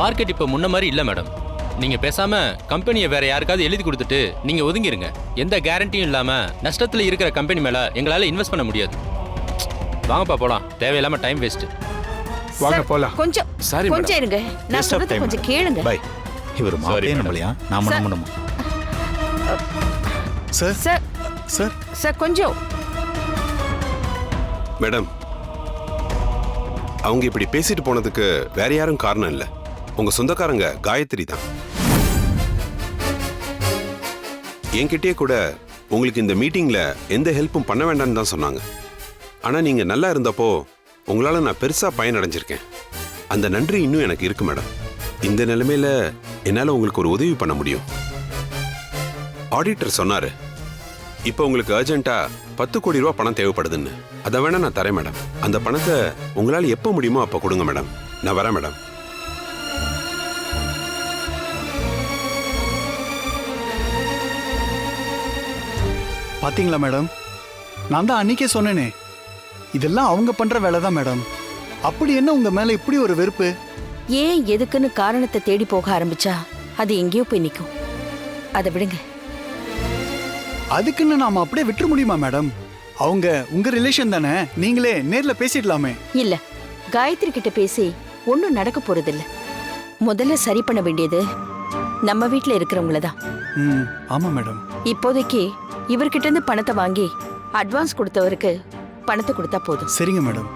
Market இப்போ முன்ன மாதிரி இல்லை மேடம். நீங்க பேசாம கம்பெனியை வேற யாருக்காவது எழுதி கொடுத்துட்டு நீங்க ஒதுங்கிருங்க. எந்த கேரண்டியும் இல்லாம நஷ்டத்துல இருக்கிற கம்பெனி மேல எங்களால இன்வெஸ்ட் பண்ண முடியாது. வாங்கப்பா போலாம், தேவையில்லாம டைம் வேஸ்ட். வாங்க போலாம். கொஞ்சம் கொஞ்சம் இருங்க, நான் சொல்றது கொஞ்சம் கேளுங்க. பை, இவர் மாப்பிளையே நம்மளையா நாம நம்பணுமா? சார் சார் சார் சார் கொஞ்சம். மேடம், அவங்க இப்படி பேசிட்டு போனதுக்கு வேற யாரும் காரணம் இல்ல, உங்க சொந்தக்காரங்க காயத்ரி தான். என்கிட்டயே கூட உங்களுக்கு இந்த மீட்டிங்ல எந்த ஹெல்ப்பும் பண்ண வேண்டாம்னு தான் சொன்னாங்க. ஆனா நீங்க நல்லா இருந்தப்போ உங்களால நான் பெருசா பயனடைஞ்சிருக்கேன். அந்த நன்றி இன்னும் எனக்கு இருக்கு மேடம். இந்த நிலைமையில என்னால உங்களுக்கு ஒரு உதவி பண்ண முடியும். ஆடிட்டர் சொன்னாரு, இப்போ உங்களுக்கு அர்ஜென்ட்டா 10 கோடி ரூபாய் பணம் தேவைப்படுதுன்னு. அதை வேணா நான் தரேன் மேடம். அந்த பணத்தை உங்களால எப்போ முடியுமோ அப்போ கொடுங்க மேடம். நான் வரேன் மேடம். பாத்தீங்களா மேடம், நான் தான் அன்னைக்கே சொன்னேனே, இதெல்லாம் அவங்க பண்ற வேலை தான் மேடம். அப்படி என்ன உங்க மேல இப்படி ஒரு வெறுப்பு? ஏன் எதுக்குன்னு காரணத்தை தேடி போக ஆரம்பிச்சா அது எங்கேயோ போய் நிக்கும். அதை விடுங்க. அதுக்குன்னு நாம அப்படியே விட்டுற முடியுமா மேடம்? அவங்க உங்க ரிலேஷன் தானே, நீங்களே நேர்ல பேசிடலாமே. இல்ல, காயத்ரி கிட்ட பேசி ஒன்னும் நடக்க போறதில்ல. முதல்ல சரி பண்ண வேண்டியது நம்ம வீட்டுல இருக்கிறவங்கள தான். ஆமா மேடம். இப்போதைக்கு இவர்கிட்ட இருந்து பணத்தை வாங்கி அட்வான்ஸ் கொடுத்தவருக்கு பணத்தை கொடுத்தா போதும். சரிங்க மேடம்.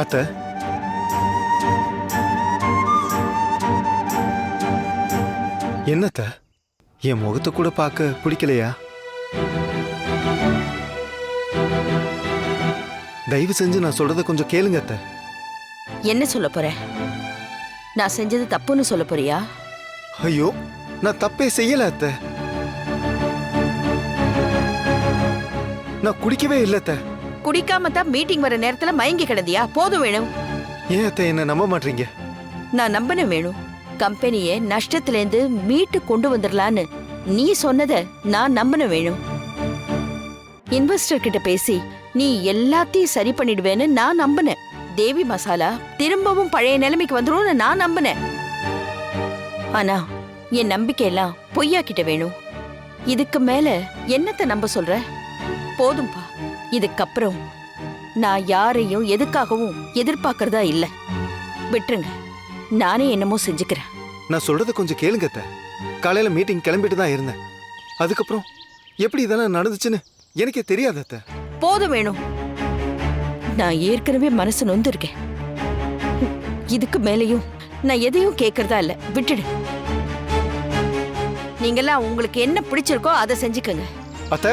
அத்தை, என்னத்த என் முகத்தை கூட பார்க்க பிடிக்கலையா? தயவு செஞ்சு நான் சொல்றத கொஞ்சம் கேளுங்க அத்தை. என்ன சொல்ல போற? நான் செஞ்சது தப்புன்னு சொல்ல போறியா? ஐயோ, நான் தப்பே செய்யல அத்தை. நான் குடிக்கவே இல்ல அத்தை. குடிக்காம தான் மீட்டிங் வர நேரத்துல மயங்கி கிடந்தியா? போதும் வேணும். ஏன் அத்தை என்ன நம்ப மாட்டீங்க? நான் நம்பணும் வேணும். கம்பெனியை நஷ்டத்திலேருந்து மீட்டு கொண்டு வந்துடலான்னு நீ சொன்னத நான் நம்பணும் வேணும். இன்வெஸ்டர் கிட்ட பேசி நீ எல்லாத்தையும் சரி பண்ணிடுவேன்னு நான் நம்பினேன். தேவி மசாலா திரும்பவும் பழைய நிலைமைக்கு வந்துரும்னு நான் நம்பினேன். ஆனா என் நம்பிக்கையெல்லாம் பொய்யாக்கிட்ட வேணும். இதுக்கு மேல என்னத்தை நம்ப சொல்ற? போதும்பா. இதுக்கப்புறம் நான் யாரையும் எதுக்காகவும் எதிர்பார்க்கறதா இல்ல. விட்டுருங்க, நானே என்னமோ செஞ்சுக்கிறேன். நான் சொல்றத கொஞ்சம் கேளுங்க அத்தை. காலையில மீட்டிங் கிளம்பிட்டு தான் இருந்தேன். அதுக்கப்புறம் எப்படி இதெல்லாம் நடந்துச்சுன்னு எனக்கே தெரியாது அத்தை. போதும் வேணும். நான் ஏற்கனவே மனசு நொந்து இருக்கேன். இதுக்கு மேலையும் நான் எதையும் கேட்கறதா இல்ல. விட்டுடு. நீங்கெல்லாம் உங்களுக்கு என்ன பிடிச்சிருக்கோ அதை செஞ்சுக்கங்க. அத்தை,